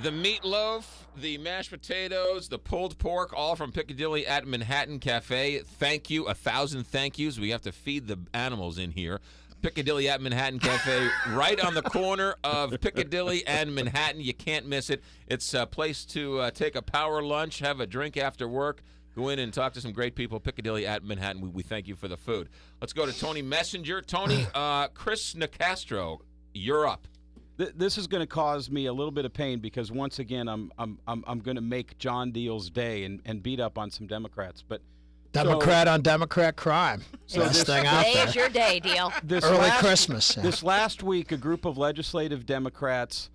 The meatloaf, the mashed potatoes, the pulled pork, all from Piccadilly at Manhattan Cafe. Thank you. 1,000 thank yous. We have to feed the animals in here. Piccadilly at Manhattan Cafe, right on the corner of Piccadilly and Manhattan. You can't miss it. It's a place to take a power lunch, have a drink after work, go in and talk to some great people. Piccadilly at Manhattan. We thank you for the food. Let's go to Tony Messenger. Tony, Chris Nicastro, you're up. This is going to cause me a little bit of pain because once again I'm going to make John Deal's day and beat up on some Democrats. But Democrat on Democrat crime. Best thing out there. Today's your day, Deal. Early Christmas. Yeah. This last week, a group of legislative Democrats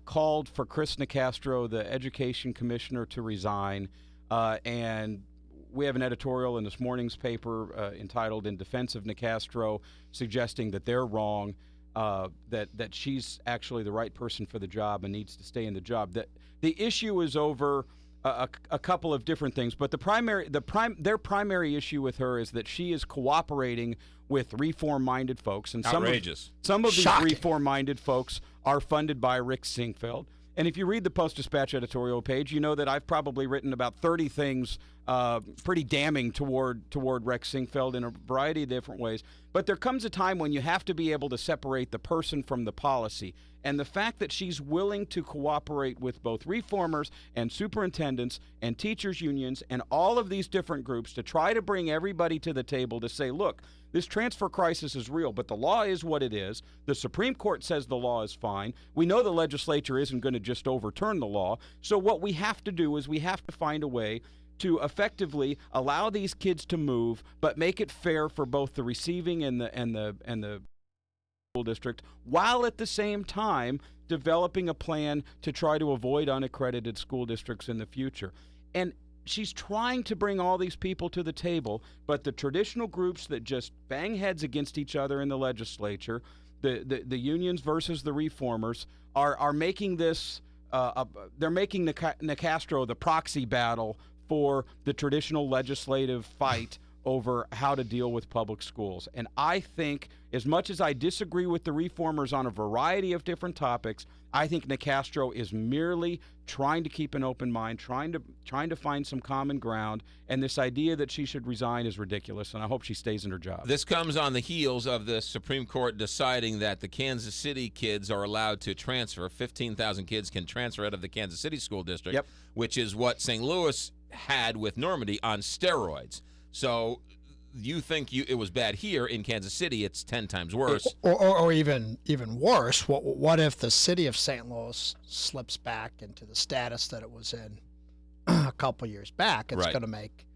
called for Chris Nicastro, the education commissioner, to resign. And we have an editorial in this morning's paper entitled "In Defense of Nicastro," suggesting that they're wrong. That she's actually the right person for the job and needs to stay in the job. That the issue is over a couple of different things, but their primary issue with her is that she is cooperating with reform-minded folks, and outrageous. Some of these Shocking. reform-minded folks are funded by Rick Sinkfeld. And if you read the Post-Dispatch editorial page, you know that I've probably written about 30 things pretty damning toward Rex Sinkfeld in a variety of different ways. But there comes a time when you have to be able to separate the person from the policy. And the fact that she's willing to cooperate with both reformers and superintendents and teachers unions and all of these different groups to try to bring everybody to the table to say, look, this transfer crisis is real, but the law is what it is. The Supreme Court says the law is fine. We know the legislature isn't going to just overturn the law. So what we have to do is we have to find a way to effectively allow these kids to move, but make it fair for both the receiving and the school district, while at the same time developing a plan to try to avoid unaccredited school districts in the future. And she's trying to bring all these people to the table, but the traditional groups that just bang heads against each other in the legislature, the unions versus the reformers, are making this. They're making Nicastro the proxy battle for the traditional legislative fight over how to deal with public schools. And I think, as much as I disagree with the reformers on a variety of different topics, I think Nicastro is merely trying to keep an open mind, trying to find some common ground, and this idea that she should resign is ridiculous, and I hope she stays in her job. This comes on the heels of the Supreme Court deciding that the Kansas City kids are allowed to transfer. 15,000 kids can transfer out of the Kansas City school district, Yep. which is what St. Louis had with Normandy on steroids. So you think it was bad here in Kansas City? It's 10 times worse. Or even worse, what if the city of St. Louis slips back into the status that it was in a couple years back? It's Right. going to make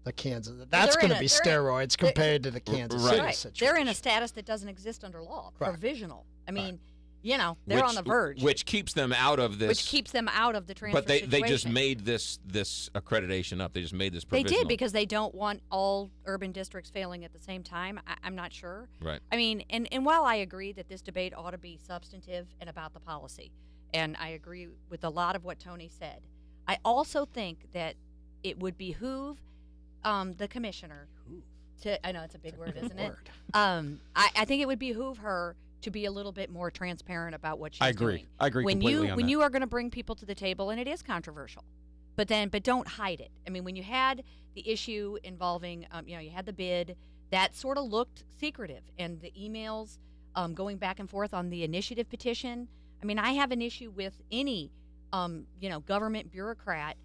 the Kansas. That's going to be steroids compared to the Kansas Right. City Right. situation. They're in a status that doesn't exist under law, Right. provisional. I mean, they're on the verge. Which keeps them out of this. Which keeps them out of the transfer But they just situation. made this accreditation up. They just made this They provisional. did because they don't want all urban districts failing at the same time. I'm not sure. Right. I mean, and while I agree that this debate ought to be substantive and about the policy, and I agree with a lot of what Tony said, I also think that it would behoove the commissioner I know it's a big word, isn't it? I think it would behoove her to be a little bit more transparent about what she's doing. I agree when completely you on when that. you are going to bring people to the table, and it is controversial, but don't hide it. I mean, when you had the issue involving, you had the bid that sort of looked secretive, and the emails going back and forth on the initiative petition. I mean, I have an issue with any government bureaucrat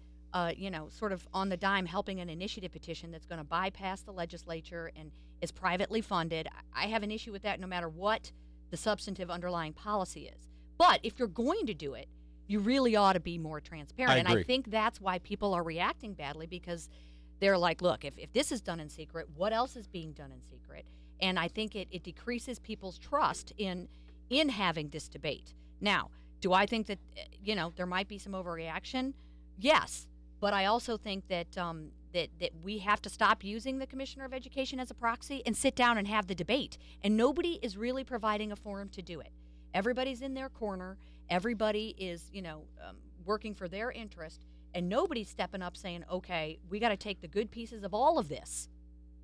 sort of on the dime helping an initiative petition that's going to bypass the legislature and is privately funded. I have an issue with that no matter what the substantive underlying policy is. But if you're going to do it, you really ought to be more transparent. And I think that's why people are reacting badly, because they're like, look, if this is done in secret, what else is being done in secret? And I think it decreases people's trust in having this debate. Now, do I think that, there might be some overreaction? Yes. But I also think that that we have to stop using the Commissioner of Education as a proxy and sit down and have the debate. And nobody is really providing a forum to do it. Everybody's in their corner. Everybody is, working for their interest. And nobody's stepping up saying, okay, we got to take the good pieces of all of this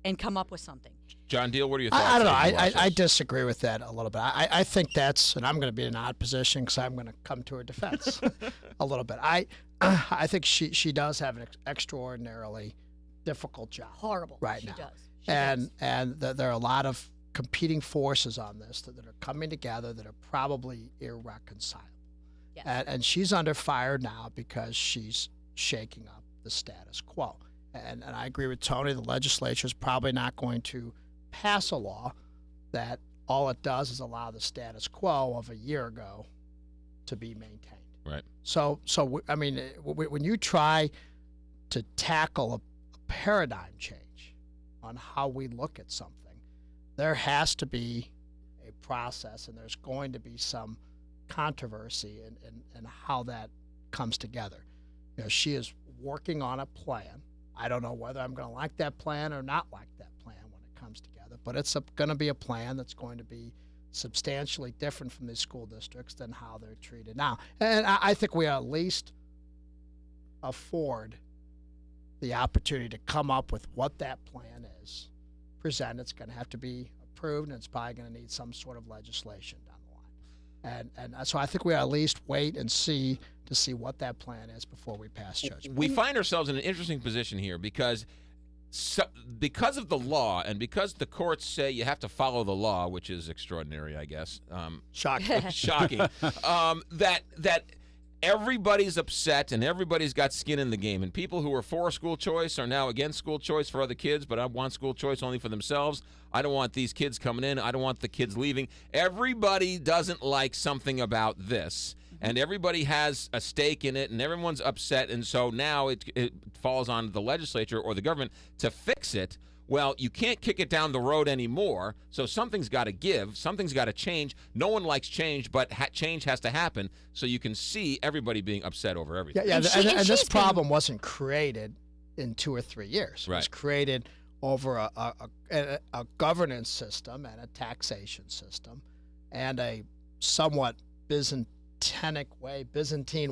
and come up with something. John Deal, what are your thoughts? I don't know. as you watch I this? disagree with that a little bit. I think that's, and I'm going to be in an odd position because I'm going to come to her defense a little bit. I think she does have an extraordinarily difficult job. Horrible. Right she now. Does. She And does. there are a lot of competing forces on this that are coming together that are probably irreconcilable. Yes. And she's under fire now because she's shaking up the status quo. And I agree with Tony, the legislature is probably not going to pass a law that all it does is allow the status quo of a year ago to be maintained. Right. So I mean, when you try to tackle a paradigm change on how we look at something, there has to be a process, and there's going to be some controversy in how that comes together. You know, she is working on a plan. I don't know whether I'm going to like that plan or not like that plan when it comes together, but it's going to be a plan that's going to be substantially different from these school districts than how they're treated now. And I think we at least afford the opportunity to come up with what that plan is, present. It's going to have to be approved, and it's probably going to need some sort of legislation down the line. And so I think we at least wait and see to see what that plan is before we pass judgment. We find ourselves in an interesting position here because of the law and because the courts say you have to follow the law, which is extraordinary, I guess. Shocking. Shocking. That everybody's upset and everybody's got skin in the game. And people who are for school choice are now against school choice for other kids, but I want school choice only for themselves. I don't want these kids coming in. I don't want the kids leaving. Everybody doesn't like something about this. And everybody has a stake in it, and everyone's upset, and so now it falls on the legislature or the government to fix it. Well, you can't kick it down the road anymore, so something's got to give. Something's got to change. No one likes change, but change has to happen, so you can see everybody being upset over everything. Yeah, And and this she's problem wasn't created in 2 or 3 years. It was Right. created over a governance system and a taxation system and a somewhat Byzantine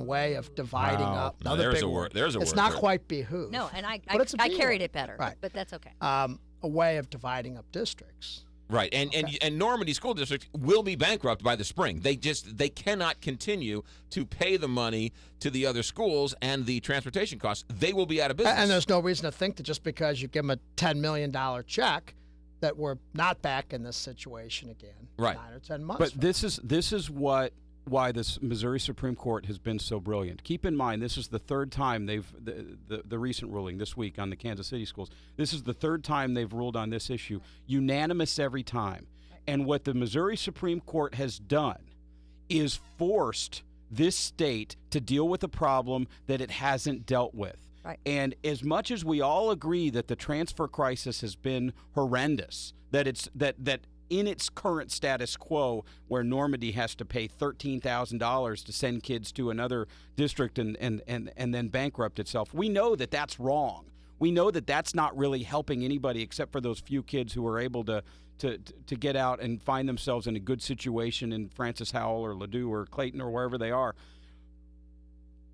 way of dividing Wow. up. Now, Another there's big a word. There's a It's word not for it. quite behoove. No, and I But it's a B carried word. it better. Right. But that's okay. A way of dividing up districts. Right, and Normandy School District will be bankrupt by the spring. They cannot continue to pay the money to the other schools and the transportation costs. They will be out of business. And there's no reason to think that just because you give them a $10 million check that we're not back in this situation again. Right. 9 or 10 months. But from this is why this Missouri Supreme Court has been so brilliant. Keep in mind, this is the third time the recent ruling this week on the Kansas City schools. This is the third time they've ruled on this issue, unanimous every time. And what the Missouri Supreme Court has done is forced this state to deal with a problem that it hasn't dealt with. Right. And as much as we all agree that the transfer crisis has been horrendous, that it's that in its current status quo, where Normandy has to pay $13,000 to send kids to another district and then bankrupt itself, we know that that's wrong. We know that that's not really helping anybody except for those few kids who are able to get out and find themselves in a good situation in Francis Howell or Ladue or Clayton or wherever they are.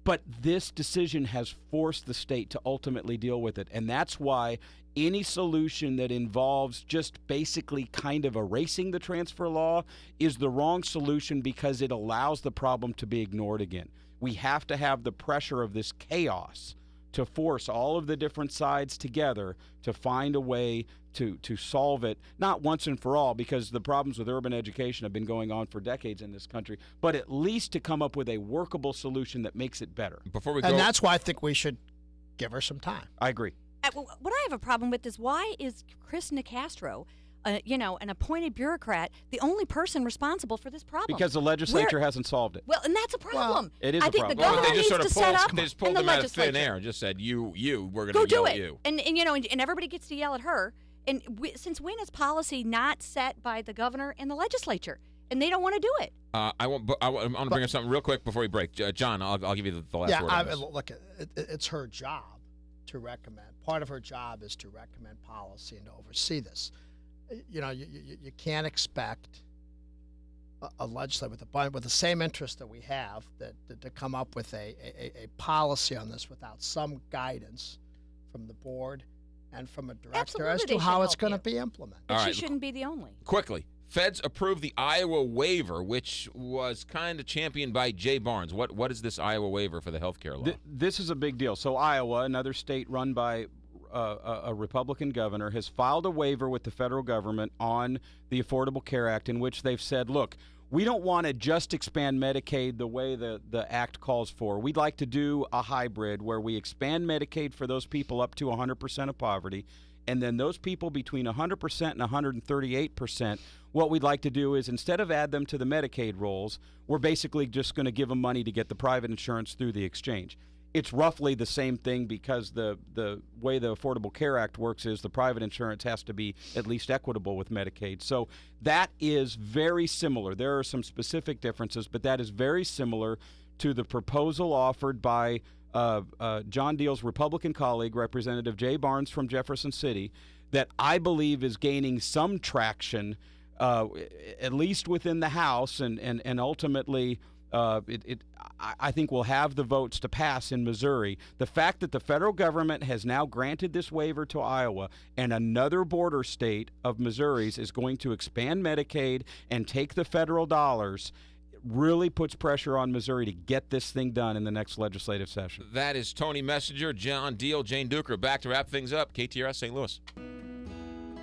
But this decision has forced the state to ultimately deal with it. And that's why any solution that involves just basically kind of erasing the transfer law is the wrong solution because it allows the problem to be ignored again. We have to have the pressure of this chaos to force all of the different sides together to find a way to solve it, not once and for all, because the problems with urban education have been going on for decades in this country, but at least to come up with a workable solution that makes it better. Before we go, And that's why I think we should give her some time. I agree. What I have a problem with is why is Chris Nicastro, an appointed bureaucrat, the only person responsible for this problem? Because the legislature hasn't solved it. Well, and that's a problem. it is I a think problem. the well, governor they just needs sort to of set up they just pulled and the them out of thin legislature. air and just said, "You, we're going Go to yell do at it." you." And everybody gets to yell at her. And since when is policy not set by the governor and the legislature? And they don't want to do it. I want to bring up something real quick before we break. John, I'll give you the last word on this. Look, it's her job to recommend. Part of her job is to recommend policy and to oversee this. You know, you can't expect a legislature with the same interest that we have to come up with a policy on this without some guidance from the board and from a director Absolutely, as they to should how it's help going to you. be implemented. But All she right, shouldn't be the only. quickly. Feds approved the Iowa waiver, which was kind of championed by Jay Barnes. What is this Iowa waiver for the health care law? This is a big deal. So Iowa, another state run by a Republican governor, has filed a waiver with the federal government on the Affordable Care Act, in which they've said, look, we don't want to just expand Medicaid the way the act calls for. We'd like to do a hybrid where we expand Medicaid for those people up to 100% of poverty, and then those people between 100% and 138%, what we'd like to do is, instead of add them to the Medicaid rolls, we're basically just going to give them money to get the private insurance through the exchange. It's roughly the same thing, because the way the Affordable Care Act works is the private insurance has to be at least equitable with Medicaid. So that is very similar. There are some specific differences, but that is very similar to the proposal offered by John Deal's Republican colleague, Representative Jay Barnes from Jefferson City, that I believe is gaining some traction, at least within the House, and ultimately I think will have the votes to pass in Missouri. The fact that the federal government has now granted this waiver to Iowa, and another border state of Missouri's is going to expand Medicaid and take the federal dollars, really puts pressure on Missouri to get this thing done in the next legislative session. That is Tony Messenger, John Deal, Jane Duker. Back to wrap things up. KTRS St. Louis.